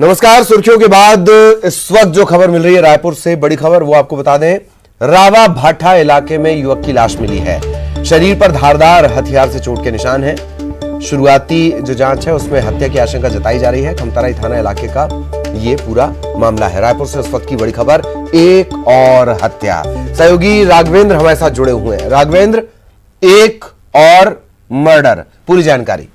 नमस्कार। सुर्खियों के बाद इस वक्त जो खबर मिल रही है रायपुर से, बड़ी खबर, वो आपको बता दें। रावा भाठा इलाके में युवक की लाश मिली है। शरीर पर धारदार हथियार से चोट के निशान हैं। शुरुआती जो जांच है उसमें हत्या की आशंका जताई जा रही है। खमतराई थाना इलाके का ये पूरा मामला है। रायपुर से इस वक्त की बड़ी खबर, एक और हत्या। सहयोगी राघवेंद्र हमारे साथ जुड़े हुए हैं। राघवेंद्र, एक और मर्डर, पूरी जानकारी।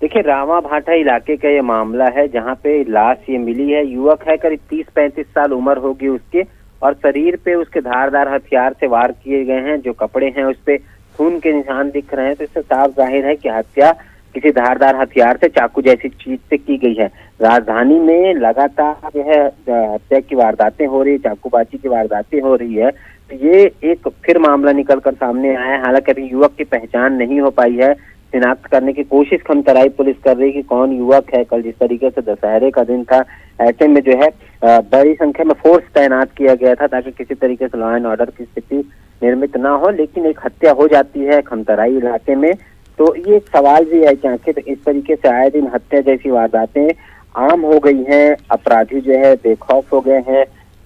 देखिए, रावा भाठा इलाके का ये मामला है जहां पे लाश ये मिली है। युवक है, करीब 30-35 साल उम्र होगी उसके, और शरीर पे उसके धारदार हथियार से वार किए गए हैं। जो कपड़े हैं उस पे खून के निशान दिख रहे हैं, तो इससे साफ जाहिर है कि हत्या किसी धारदार हथियार से, चाकू जैसी चीज से की गई है। राजधानी में लगातार जो है हत्या की वारदातें हो रही है, चाकूबाजी की वारदातें हो रही है। तो ये एक फिर मामला निकलकर सामने आया है। हालांकि अभी युवक की पहचान नहीं हो पाई है। शिनाख्त करने की कोशिश खमतराई पुलिस कर रही है कि कौन युवक है। कल जिस तरीके से दशहरे का दिन था, ऐसे में जो है बड़ी संख्या में फोर्स तैनात किया गया था ताकि किसी तरीके से लॉ एंड ऑर्डर की स्थिति निर्मित ना हो। लेकिन एक हत्या हो जाती है खमतराई इलाके में, तो ये एक सवाल भी है कि आखिर इस तरीके से आए दिन हत्या जैसी वारदातें आम हो गई हैं। अपराधी जो है बेखौफ हो गए हैं,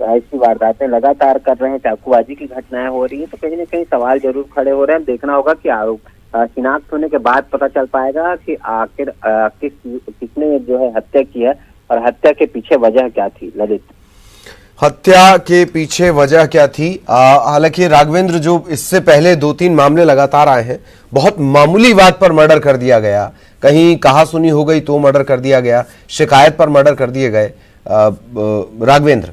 ऐसी वारदातें लगातार कर रहे हैं, चाकूबाजी की घटनाएं हो रही है। तो कहीं ना कहीं सवाल जरूर खड़े हो रहे हैं। देखना होगा कि आरोप शिनाख्त होने के बाद पता चल पाएगा कि आखिर किसने जो है हत्या की है और हत्या के पीछे वजह क्या थी। ललित, हत्या के पीछे वजह क्या थी? हालांकि राघवेंद्र, जो इससे पहले 2-3 मामले लगातार आए हैं, बहुत मामूली बात पर मर्डर कर दिया गया, कहीं कहा सुनी हो गई तो मर्डर कर दिया गया, शिकायत पर मर्डर कर दिए गए। राघवेंद्र,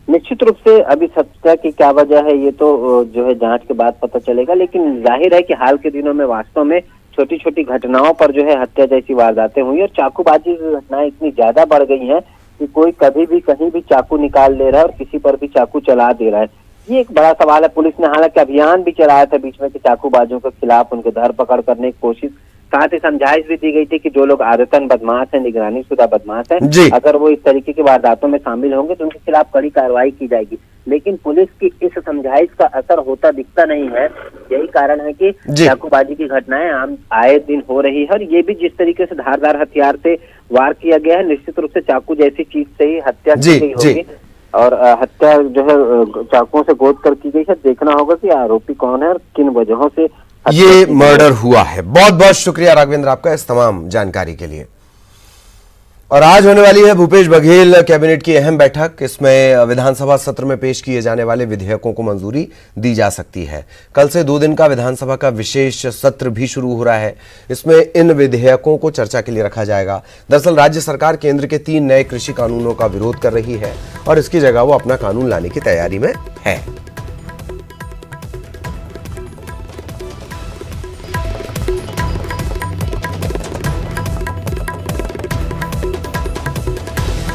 निश्चित रूप से अभी सत्या की क्या वजह है ये तो जो है जांच के बाद पता चलेगा। लेकिन जाहिर है कि हाल के दिनों में वास्तव में छोटी छोटी घटनाओं पर जो है हत्या जैसी वारदातें हुई और चाकूबाजी की घटनाएं इतनी ज्यादा बढ़ गई हैं कि कोई कभी भी कहीं भी चाकू निकाल ले रहा है और किसी पर भी चाकू चला दे रहा है। ये एक बड़ा सवाल है। पुलिस ने हालांकि अभियान भी चलाया था बीच में कि चाकूबाजों के खिलाफ उनके धरपकड़ करने की कोशिश, साथ ही समझाइश भी दी गई थी कि जो लोग आदतन बदमाश हैं, निगरानी शुदा बदमाश हैं, अगर वो इस तरीके की वारदातों में शामिल होंगे तो उनके खिलाफ कड़ी कार्रवाई की जाएगी। लेकिन पुलिस की इस समझाइश का असर होता दिखता नहीं है। यही कारण है कि चाकूबाजी की घटनाएं आम आए दिन हो रही है। और ये भी जिस तरीके से धारदार हथियार से वार किया गया है, निश्चित रूप से चाकू जैसी चीज से ही हत्या की गई होगी। और हत्या जो है चाकुओं से गोद कर की गई है। देखना होगा कि आरोपी कौन है और किन वजहों से ये मर्डर हुआ है। बहुत बहुत शुक्रिया राघवेंद्र आपका इस तमाम जानकारी के लिए। और आज होने वाली है भूपेश बघेल कैबिनेट की अहम बैठक। इसमें विधानसभा सत्र में पेश किए जाने वाले विधेयकों को मंजूरी दी जा सकती है। कल से 2 दिन का विधानसभा का विशेष सत्र भी शुरू हो रहा है। इसमें इन विधेयकों को चर्चा के लिए रखा जाएगा। दरअसल राज्य सरकार केंद्र के 3 नए कृषि कानूनों का विरोध कर रही है और इसकी जगह वो अपना कानून लाने की तैयारी में है।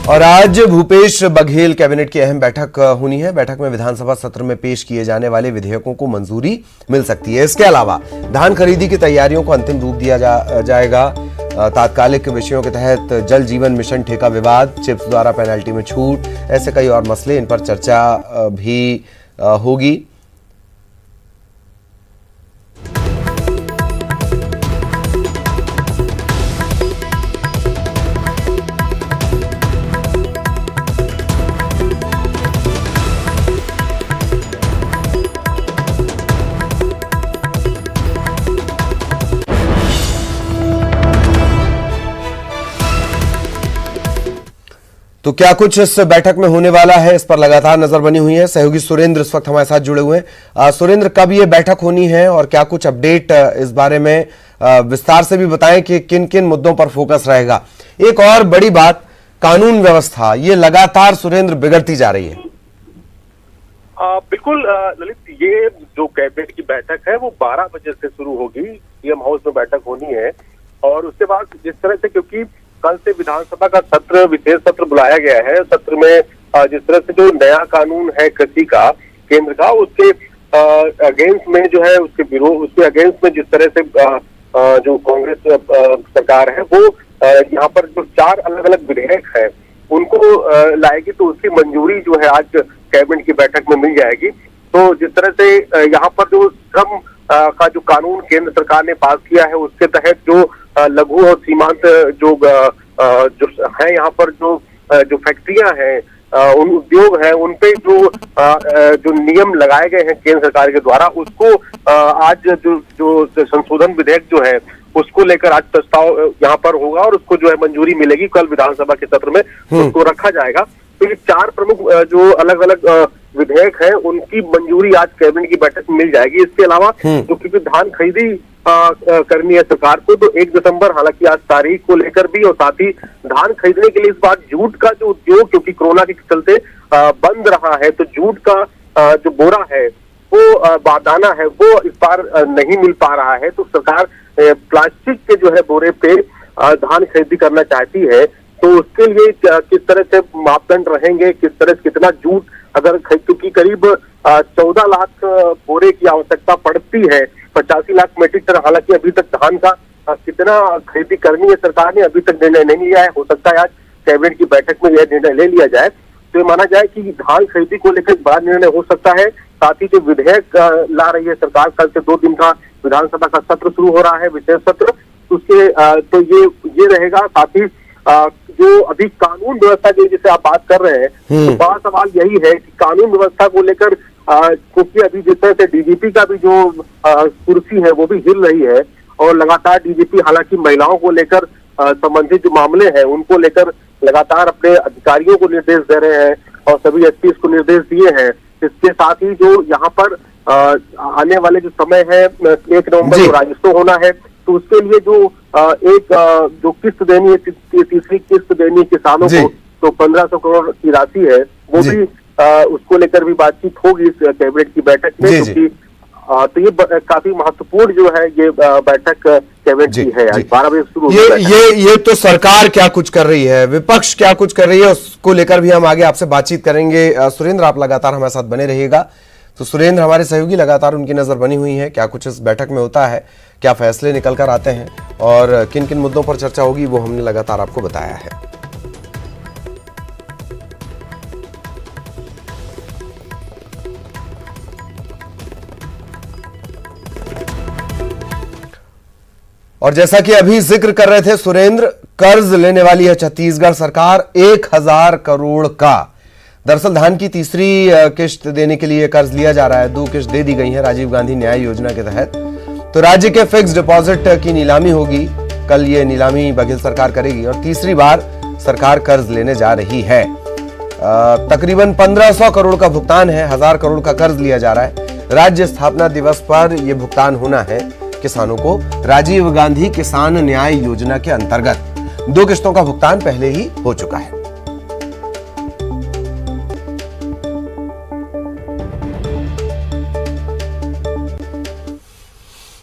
और आज भूपेश बघेल कैबिनेट की अहम बैठक होनी है। बैठक में विधानसभा सत्र में पेश किए जाने वाले विधेयकों को मंजूरी मिल सकती है। इसके अलावा धान खरीदी की तैयारियों को अंतिम रूप दिया जाएगा। तात्कालिक विषयों के तहत जल जीवन मिशन ठेका विवाद, चिप्स द्वारा पेनल्टी में छूट, ऐसे कई और मसले, इन पर चर्चा भी होगी। तो क्या कुछ इस बैठक में होने वाला है, इस पर लगातार नजर बनी हुई है। सहयोगी सुरेंद्र इस वक्त हमारे साथ जुड़े हुए हैं। सुरेंद्र, कब ये बैठक होनी है और क्या कुछ अपडेट इस बारे में विस्तार से भी बताएं कि किन किन मुद्दों पर फोकस रहेगा। एक और बड़ी बात, कानून व्यवस्था ये लगातार सुरेंद्र बिगड़ती जा रही है। बिल्कुल ललित, ये जो कैबिनेट की बैठक है वो 12 बजे से शुरू होगी। सीएम हाउस में बैठक होनी है और उसके बाद जिस तरह से, क्योंकि कल से विधानसभा का सत्र, विशेष सत्र बुलाया गया है। सत्र में जिस तरह से जो नया कानून है कृषि का केंद्र का, उसके अगेंस्ट में जो है, उसके विरोध, उसके अगेंस्ट में जिस तरह से जो कांग्रेस सरकार है वो यहाँ पर जो 4 अलग अलग विधेयक है उनको लाएगी, तो उसकी मंजूरी जो है आज कैबिनेट की बैठक में मिल जाएगी। तो जिस तरह से यहाँ पर जो श्रम का जो कानून केंद्र सरकार ने पास किया है, उसके तहत जो लघु और सीमांत जो जो है यहाँ पर जो फैक्ट्रियां हैं, उन उद्योग है, उन पे जो नियम लगाए गए हैं केंद्र सरकार के द्वारा, उसको आज जो संशोधन विधेयक जो है उसको लेकर आज प्रस्ताव यहाँ पर होगा और उसको जो है मंजूरी मिलेगी। कल विधानसभा के सत्र में उसको रखा जाएगा। तो ये 4 प्रमुख जो अलग अलग विधेयक है उनकी मंजूरी आज कैबिनेट की बैठक में मिल जाएगी। इसके अलावा जो क्योंकि धान खरीदी करनी है सरकार को, तो 1 दिसंबर हालांकि आज तारीख को लेकर भी, और साथ ही धान खरीदने के लिए इस बार जूट का जो उद्योग क्योंकि कोरोना के चलते बंद रहा है, तो जूट का जो बोरा है वो बारदाना है वो इस बार नहीं मिल पा रहा है। तो सरकार प्लास्टिक के जो है बोरे पे धान खरीदी करना चाहती है। तो उसके लिए किस तरह से मापदंड रहेंगे, किस तरह से कितना जूट अगर क्योंकि करीब 14 लाख बोरे की आवश्यकता पड़ती है, 85 लाख मीट्रिक टन। हालांकि अभी तक धान का कितना खरीदी करनी है सरकार ने अभी तक निर्णय नहीं लिया है। हो सकता है आज कैबिनेट की बैठक में यह निर्णय ले लिया जाए, तो ये माना जाए कि धान खरीदी को लेकर बड़ा निर्णय हो सकता है। साथ ही जो विधेयक ला रही है सरकार, कल से 2 दिन का विधानसभा का सत्र शुरू हो रहा है, विशेष सत्र, उसके तो ये रहेगा। साथ ही जो अभी कानून व्यवस्था की जिसे आप बात कर रहे हैं, तो बड़ा सवाल यही है कि कानून व्यवस्था को लेकर क्योंकि अभी जिस तरह से डीजीपी का भी जो कुर्सी है वो भी हिल रही है, और लगातार डीजीपी हालांकि महिलाओं को लेकर संबंधित जो मामले हैं उनको लेकर लगातार अपने अधिकारियों को निर्देश दे रहे हैं और सभी एसपी को निर्देश दिए हैं। इसके साथ ही जो यहाँ पर आने वाले जो समय है 1 नवंबर को राजस्व होना है, तो उसके लिए जो किस्त देनी है, तीसरी किस्त देनी है किसानों को, तो 1500 करोड़ की राशि है, वो भी उसको लेकर भी बातचीत होगी इस कैबिनेट की बैठक में। क्योंकि तो ये काफी महत्वपूर्ण जो है ये बैठक कैबिनेट की है। आज 12 बजे शुरू ये तो सरकार क्या कुछ कर रही है, विपक्ष क्या कुछ कर रही है, उसको लेकर भी हम आगे आपसे बातचीत करेंगे। सुरेंद्र, आप लगातार हमारे साथ बने रहिएगा। तो सुरेंद्र हमारे सहयोगी, लगातार उनकी नजर बनी हुई है, क्या कुछ इस बैठक में होता है, क्या फैसले निकल कर आते हैं और किन किन मुद्दों पर चर्चा होगी, वो हमने लगातार आपको बताया है। और जैसा कि अभी जिक्र कर रहे थे सुरेंद्र, कर्ज लेने वाली है छत्तीसगढ़ सरकार 1000 करोड़ का। दरअसल धान की तीसरी किश्त देने के लिए कर्ज लिया जा रहा है। 2 किश्त दे दी गई है राजीव गांधी न्याय योजना के तहत। तो राज्य के फिक्स डिपॉजिट की नीलामी होगी, कल ये नीलामी बघेल सरकार करेगी और तीसरी बार सरकार कर्ज लेने जा रही है। तकरीबन 1500 करोड़ का भुगतान है, 1000 करोड़ का कर्ज लिया जा रहा है। राज्य स्थापना दिवस पर यह भुगतान होना है किसानों को राजीव गांधी किसान न्याय योजना के अंतर्गत। 2 किश्तों का भुगतान पहले ही हो चुका है।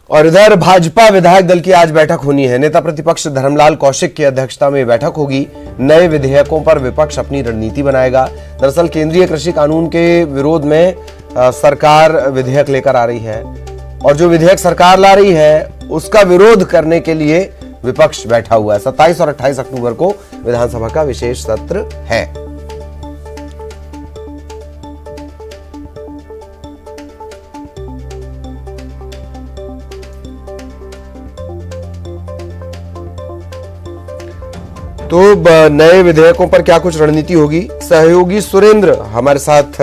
और इधर भाजपा विधायक दल की आज बैठक होनी है। नेता प्रतिपक्ष धर्मलाल कौशिक की अध्यक्षता में बैठक होगी। नए विधेयकों पर विपक्ष अपनी रणनीति बनाएगा। दरअसल केंद्रीय कृषि कानून के विरोध में सरकार विधेयक लेकर आ रही है और जो विधेयक सरकार ला रही है उसका विरोध करने के लिए विपक्ष बैठा हुआ है। 27 और 28 अक्टूबर को विधानसभा का विशेष सत्र है। तो नए विधेयकों पर क्या कुछ रणनीति होगी, सहयोगी सुरेंद्र हमारे साथ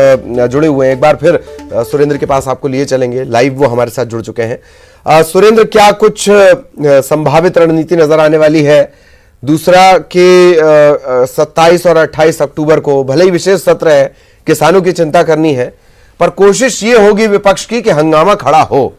जुड़े हुए हैं। एक बार फिर सुरेंद्र के पास आपको लिए चलेंगे, लाइव वो हमारे साथ जुड़ चुके हैं। सुरेंद्र, क्या कुछ संभावित रणनीति नजर आने वाली है? दूसरा कि 27 और 28 अक्टूबर को भले ही विशेष सत्र है, किसानों की चिंता करनी है, पर कोशिश ये होगी विपक्ष की कि हंगामा खड़ा हो।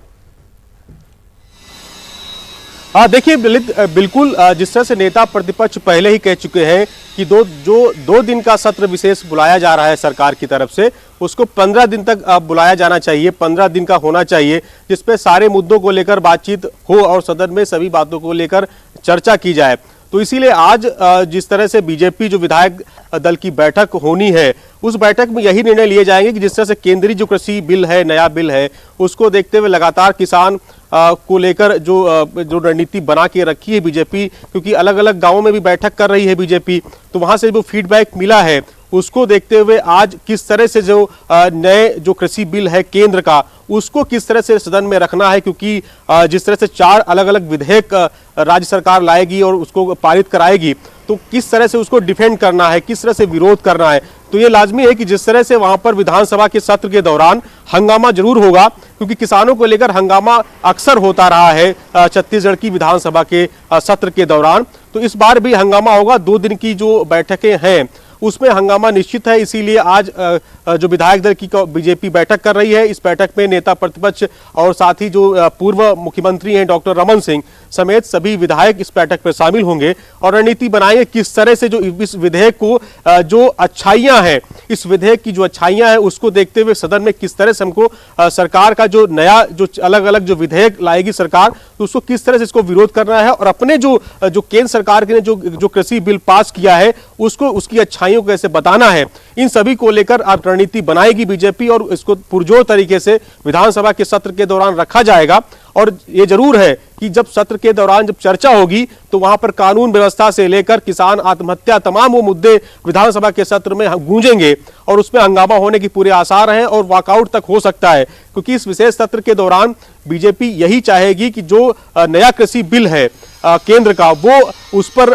हाँ देखिए बिल्कुल, जिस तरह से नेता प्रतिपक्ष पहले ही कह चुके हैं कि दो दिन का सत्र विशेष बुलाया जा रहा है सरकार की तरफ से, उसको 15 दिन तक बुलाया जाना चाहिए, 15 दिन का होना चाहिए, जिसपे सारे मुद्दों को लेकर बातचीत हो और सदन में सभी बातों को लेकर चर्चा की जाए। तो इसीलिए आज जिस तरह से बीजेपी जो विधायक दल की बैठक होनी है, उस बैठक में यही निर्णय लिए जाएंगे कि जिस तरह से केंद्रीय जो कृषि बिल है, नया बिल है, उसको देखते हुए लगातार किसान को लेकर जो रणनीति बना के रखी है बीजेपी, क्योंकि अलग अलग गांवों में भी बैठक कर रही है बीजेपी, तो वहां से जो फीडबैक मिला है उसको देखते हुए आज किस तरह से जो नए जो कृषि बिल है केंद्र का, उसको किस तरह से सदन में रखना है, क्योंकि जिस तरह से 4 अलग अलग विधेयक राज्य सरकार लाएगी और उसको पारित कराएगी, तो किस तरह से उसको डिफेंड करना है, किस तरह से विरोध करना है। तो ये लाजमी है कि जिस तरह से वहां पर विधानसभा के सत्र के दौरान हंगामा जरूर होगा, क्योंकि किसानों को लेकर हंगामा अक्सर होता रहा है छत्तीसगढ़ की विधानसभा के सत्र के दौरान। तो इस बार भी हंगामा होगा। 2 दिन की जो बैठकें हैं उसमें हंगामा निश्चित है। इसीलिए आज जो विधायक दल की बीजेपी बैठक कर रही है, इस बैठक में नेता प्रतिपक्ष और साथ ही जो पूर्व मुख्यमंत्री हैं डॉक्टर रमन सिंह समेत सभी विधायक इस बैठक में शामिल होंगे और रणनीति बनाएंगे किस तरह से जो इस विधेयक को जो अच्छाइयां हैं, इस विधेयक की जो अच्छाइयां हैं उसको देखते हुए सदन में किस तरह से हमको सरकार का जो नया जो अलग अलग जो विधेयक लाएगी सरकार, तो उसको किस तरह से इसको विरोध करना है और अपने जो केंद्र सरकार ने जो कृषि बिल पास किया है उसको उसकी अच्छाइयों को कैसे बताना है, इन सभी को लेकर अब रणनीति बनाएगी बीजेपी और इसको पुरजोर तरीके से विधानसभा के सत्र के दौरान रखा जाएगा। और ये जरूर है कि जब सत्र के दौरान जब चर्चा होगी तो वहां पर कानून व्यवस्था से लेकर किसान आत्महत्या तमाम वो मुद्दे विधानसभा के सत्र में गूंजेंगे और उसमें हंगामा होने की पूरे आसार हैं और वॉकआउट तक हो सकता है, क्योंकि इस विशेष सत्र के दौरान बीजेपी यही चाहेगी कि जो नया कृषि बिल है केंद्र का, वो उस पर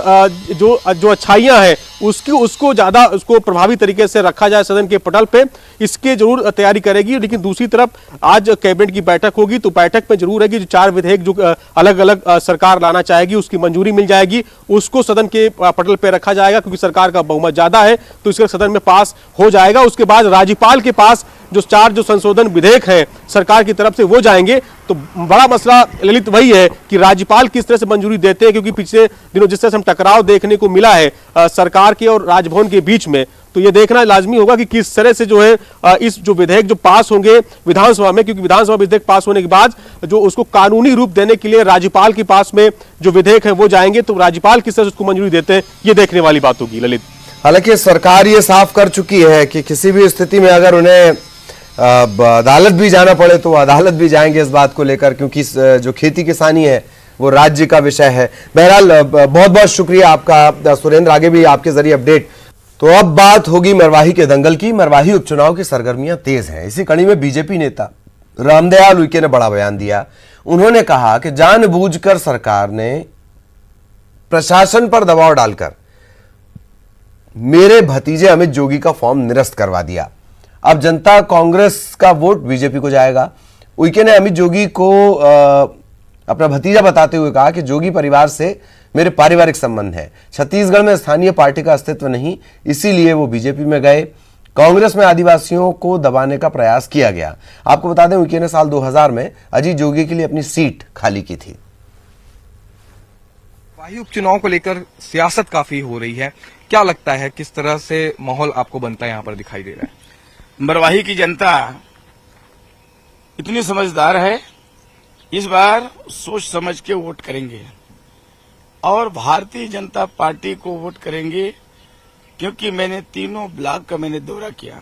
जो अच्छाइयां हैं उसको ज्यादा उसको प्रभावी तरीके से रखा जाए सदन के पटल पे, इसके जरूर तैयारी करेगी। लेकिन दूसरी तरफ आज कैबिनेट की बैठक होगी तो बैठक में जरूर है कि जो 4 विधेयक जो अलग अलग सरकार लाना चाहेगी उसकी मंजूरी मिल जाएगी, उसको सदन के पटल पे रखा जाएगा, क्योंकि सरकार का बहुमत ज्यादा है तो इसका सदन में पास हो जाएगा। उसके बाद राज्यपाल के पास जो 4 जो संशोधन विधेयक हैं सरकार की तरफ से वो जाएंगे। तो बड़ा मसला ललित वही है कि राज्यपाल किस तरह से मंजूरी देते हैं, क्योंकि पिछले दिनों जिस तरह से हम टकराव देखने को मिला है सरकार के और राजभवन के बीच में, तो ये देखना लाजमी होगा कि किस तरह से जो है इस जो विधेयक जो पास होंगे विधानसभा में, क्योंकि विधानसभा विधेयक पास होने के बाद जो उसको कानूनी रूप देने के लिए राज्यपाल के पास में जो विधेयक है वो जाएंगे, तो राज्यपाल किस तरह से उसको मंजूरी देते हैं ये देखने वाली बात होगी ललित। हालांकि सरकार ये साफ कर चुकी है कि किसी भी स्थिति में अगर उन्हें अदालत भी जाना पड़े तो अदालत भी जाएंगे इस बात को लेकर, क्योंकि जो खेती किसानी है वो राज्य का विषय है। बहरहाल बहुत बहुत शुक्रिया आपका सुरेंद्र, आगे भी आपके जरिए अपडेट। तो अब बात होगी मरवाही के दंगल की। मरवाही उपचुनाव की सरगर्मियां तेज हैं। इसी कड़ी में बीजेपी नेता रामदयाल उइके ने बड़ा बयान दिया। उन्होंने कहा कि जानबूझकर सरकार ने प्रशासन पर दबाव डालकर मेरे भतीजे अमित जोगी का फॉर्म निरस्त करवा दिया। अब जनता कांग्रेस का वोट बीजेपी को जाएगा। उइके ने अमित जोगी को अपना भतीजा बताते हुए कहा कि जोगी परिवार से मेरे पारिवारिक संबंध है, छत्तीसगढ़ में स्थानीय पार्टी का अस्तित्व नहीं, इसीलिए वो बीजेपी में गए। कांग्रेस में आदिवासियों को दबाने का प्रयास किया गया। आपको बता दें उइके ने साल 2000 में अजीत जोगी के लिए अपनी सीट खाली की थी। मरवाही उपचुनाव को लेकर सियासत काफी हो रही है, क्या लगता है किस तरह से माहौल आपको बनता है यहाँ पर दिखाई दे रहा है? मरवाही की जनता इतनी समझदार है, इस बार सोच समझ के वोट करेंगे और भारतीय जनता पार्टी को वोट करेंगे, क्योंकि मैंने तीनों ब्लॉक का मैंने दौरा किया,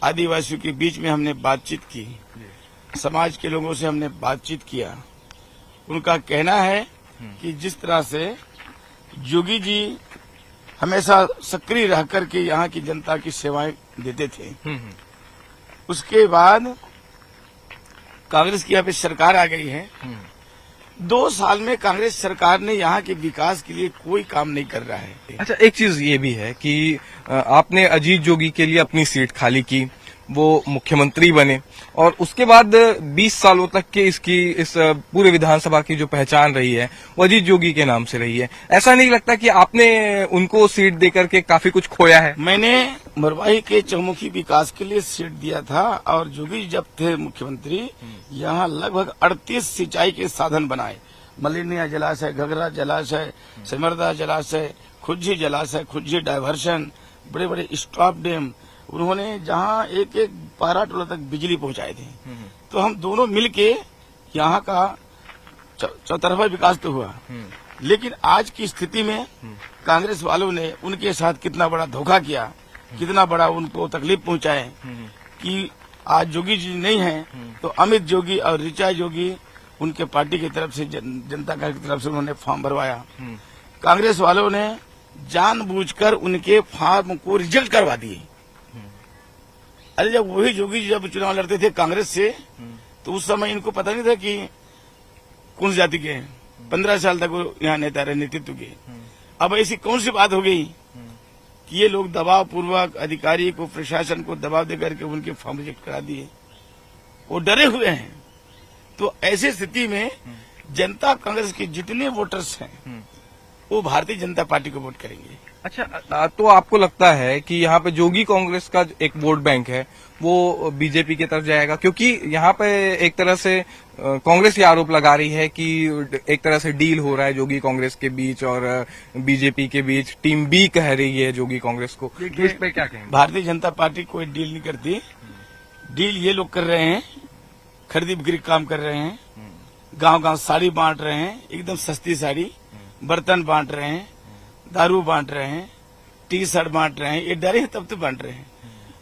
आदिवासियों के बीच में हमने बातचीत की, समाज के लोगों से हमने बातचीत किया। उनका कहना है कि जिस तरह से जोगी जी हमेशा सक्रिय रह करके यहाँ की जनता की सेवाएं देते थे, उसके बाद कांग्रेस की यहाँ पे सरकार आ गई है। 2 साल में कांग्रेस सरकार ने यहाँ के विकास के लिए कोई काम नहीं कर रहा है। अच्छा, एक चीज ये भी है कि आपने अजीत जोगी के लिए अपनी सीट खाली की, वो मुख्यमंत्री बने और उसके बाद 20 सालों तक के इस पूरे विधानसभा की जो पहचान रही है वो अजीत जोगी के नाम से रही है। ऐसा नहीं लगता कि आपने उनको सीट देकर के काफी कुछ खोया है? मैंने मरवाही के चौमुखी विकास के लिए सीट दिया था और जोगी जब थे मुख्यमंत्री यहाँ लगभग 38 सिंचाई के साधन बनाए। मलिनिया जलाशय, घघरा जलाशय, सिमरदा जलाशय, खुज्जी जलाशय, खुज्जी डायवर्शन, बड़े बड़े स्टॉप डैम, उन्होंने जहाँ एक एक 12 टोला तक बिजली पहुंचाए थे। तो हम दोनों मिलके यहाँ का चौतरफा विकास तो हुआ, लेकिन आज की स्थिति में कांग्रेस वालों ने उनके साथ कितना बड़ा धोखा किया, कितना बड़ा उनको तकलीफ पहुंचाए कि आज जोगी जी नहीं है तो अमित जोगी और ऋचा जोगी उनके पार्टी की तरफ से जनता की तरफ से उन्होंने फॉर्म भरवाया। कांग्रेस वालों ने जानबूझकर उनके फॉर्म को रिजेक्ट करवा दिए। अरे जब वही जोगी जी जब चुनाव लड़ते थे कांग्रेस से तो उस समय इनको पता नहीं था कि कौन जाति के हैं। 15 साल तक वो यहाँ नेता रहे नेतृत्व के, अब ऐसी कौन सी बात हो गई कि ये लोग दबाव पूर्वक अधिकारी को, प्रशासन को दबाव देकर के उनके फॉर्म रिजेक्ट करा दिए? वो डरे हुए हैं। तो ऐसी स्थिति में जनता कांग्रेस के जितने वोटर्स हैं वो भारतीय जनता पार्टी को वोट करेंगे। अच्छा, तो आपको लगता है कि यहाँ पे जोगी कांग्रेस का एक वोट बैंक है वो बीजेपी की तरफ जाएगा? क्योंकि यहाँ पे एक तरह से कांग्रेस ये आरोप लगा रही है कि एक तरह से डील हो रहा है जोगी कांग्रेस के बीच और बीजेपी के बीच। टीम बी कह रही है जोगी कांग्रेस को। तो इस पे क्या कहेंगे? भारतीय जनता पार्टी कोई डील नहीं करती। डील ये लोग कर रहे हैं, खरीदी बिक्री काम कर रहे हैं, गांव गांव साड़ी बांट रहे हैं, एकदम सस्ती साड़ी, बर्तन बांट रहे हैं, दारू बांट रहे हैं, टी शर्ट बांट रहे हैं। ये डरे हैं तब तो बांट रहे हैं।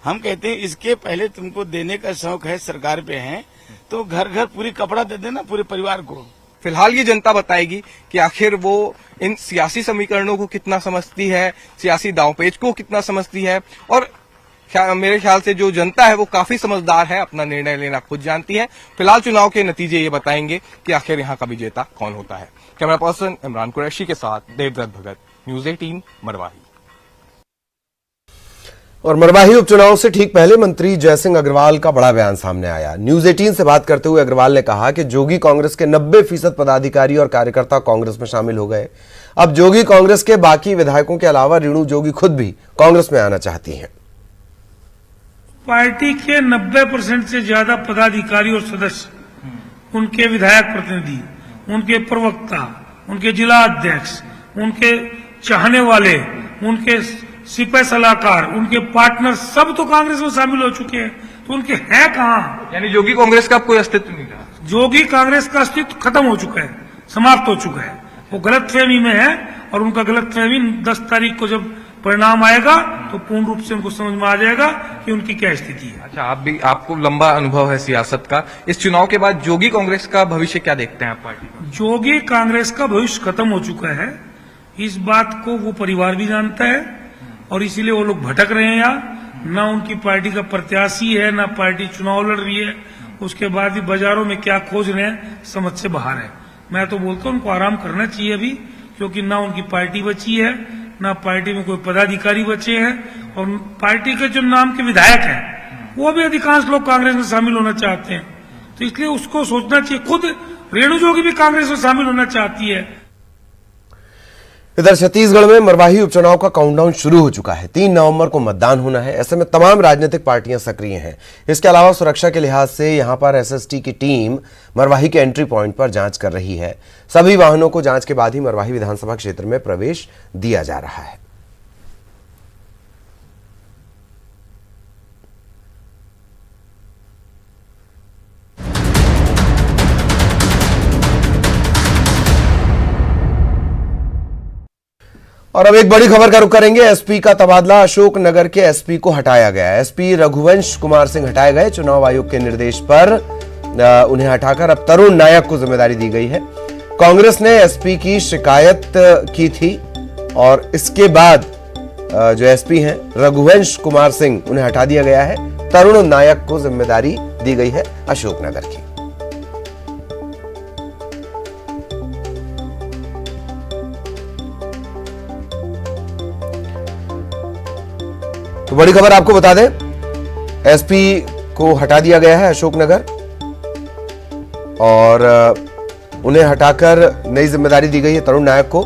हम कहते हैं इसके पहले तुमको देने का शौक है, सरकार पे है, तो घर घर पूरी कपड़ा दे देना पूरे परिवार को। फिलहाल ये जनता बताएगी कि आखिर वो इन सियासी समीकरणों को कितना समझती है, सियासी दांवपेच को कितना समझती है। और मेरे ख्याल से जो जनता है वो काफी समझदार है, अपना निर्णय लेना खुद जानती है। फिलहाल चुनाव के नतीजे ये बताएंगे कि आखिर यहाँ का विजेता कौन होता है। कैमरा पर्सन इमरान कुरैशी के साथ देवव्रत भगत, न्यूज़ 18 मरवाही। और मरवाही उपचुनाव से ठीक पहले मंत्री जयसिंह अग्रवाल का बड़ा बयान सामने आया। न्यूज़ 18 से बात करते हुए अग्रवाल ने कहा कि जोगी कांग्रेस के 90% पदाधिकारी और कार्यकर्ता कांग्रेस में शामिल हो गए। अब जोगी कांग्रेस के बाकी विधायकों के अलावा रेणु जोगी खुद भी कांग्रेस में आना चाहती हैं। पार्टी के 90% से ज्यादा पदाधिकारी और सदस्य, उनके विधायक प्रतिनिधि, उनके प्रवक्ता, उनके जिला अध्यक्ष, उनके चाहने वाले, उनके सिपह सलाहकार, उनके पार्टनर सब तो कांग्रेस में शामिल हो चुके हैं। तो उनके हैं कहाँ? यानी जोगी कांग्रेस का अब कोई अस्तित्व नहीं रहा। जोगी कांग्रेस का अस्तित्व खत्म हो चुका है, समाप्त हो चुका है। वो गलतफहमी में है और उनका गलतफहमी 10 तारीख को जब परिणाम आएगा तो पूर्ण रूप से उनको समझ में आ जाएगा कि उनकी क्या स्थिति है। अच्छा, आपको लंबा अनुभव है सियासत का। इस चुनाव के बाद जोगी कांग्रेस का भविष्य क्या देखते हैं आप पार्टी का? जोगी कांग्रेस का भविष्य खत्म हो चुका है, इस बात को वो परिवार भी जानता है और इसीलिए वो लोग भटक रहे हैं। यहाँ न उनकी पार्टी का प्रत्याशी है, न पार्टी चुनाव लड़ रही है। उसके बाद भी बाजारों में क्या खोज रहे हैं समझ से बाहर है। मैं तो बोलता हूँ उनको आराम करना चाहिए अभी, क्योंकि न उनकी पार्टी बची है, न पार्टी में कोई पदाधिकारी बचे हैं और पार्टी के जो नाम के विधायक हैं वो भी अधिकांश लोग कांग्रेस में शामिल होना चाहते हैं। तो इसलिए उसको सोचना चाहिए। खुद रेणु जोगी भी कांग्रेस में शामिल होना चाहती है। इधर छत्तीसगढ़ में मरवाही उपचुनाव का काउंटडाउन शुरू हो चुका है। 3 नवंबर को मतदान होना है। ऐसे में तमाम राजनीतिक पार्टियां सक्रिय हैं। इसके अलावा सुरक्षा के लिहाज से यहां पर एसएसटी की टीम मरवाही के एंट्री पॉइंट पर जांच कर रही है। सभी वाहनों को जांच के बाद ही मरवाही विधानसभा क्षेत्र में प्रवेश दिया जा रहा है। और अब एक बड़ी खबर का रुख करेंगे। एसपी का तबादला, अशोकनगर के एसपी को हटाया गया। एसपी रघुवंश कुमार सिंह हटाए गए। चुनाव आयोग के निर्देश पर उन्हें हटाकर अब तरुण नायक को जिम्मेदारी दी गई है। कांग्रेस ने एसपी की शिकायत की थी और इसके बाद जो एसपी हैं रघुवंश कुमार सिंह, उन्हें हटा दिया गया है। तरुण नायक को जिम्मेदारी दी गई है अशोकनगर की। तो बड़ी खबर आपको बता दें, एसपी को हटा दिया गया है अशोकनगर और उन्हें हटाकर नई जिम्मेदारी दी गई है तरुण नायक को।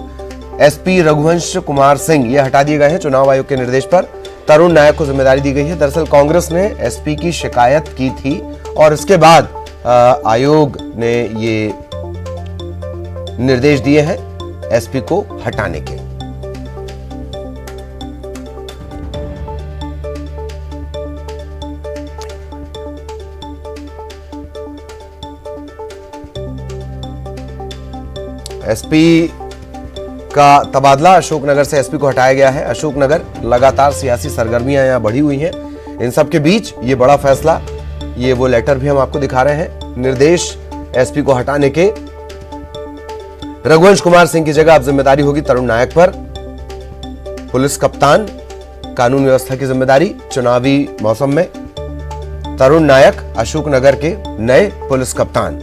एसपी रघुवंश कुमार सिंह ये हटा दिए गए हैं चुनाव आयोग के निर्देश पर। तरुण नायक को जिम्मेदारी दी गई है। दरअसल कांग्रेस ने एसपी की शिकायत की थी और इसके बाद आयोग ने ये निर्देश दिए हैं एसपी को हटाने के। एसपी का तबादला, अशोकनगर से एसपी को हटाया गया है। अशोकनगर लगातार सियासी सरगर्मियां यहां बढ़ी हुई हैं। इन सब के बीच ये बड़ा फैसला, ये वो लेटर भी हम आपको दिखा रहे हैं। निर्देश एसपी को हटाने के। रघुवंश कुमार सिंह की जगह अब जिम्मेदारी होगी तरुण नायक पर। पुलिस कप्तान, कानून व्यवस्था की जिम्मेदारी चुनावी मौसम में। तरुण नायक अशोकनगर के नए पुलिस कप्तान।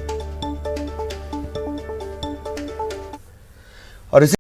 और इसी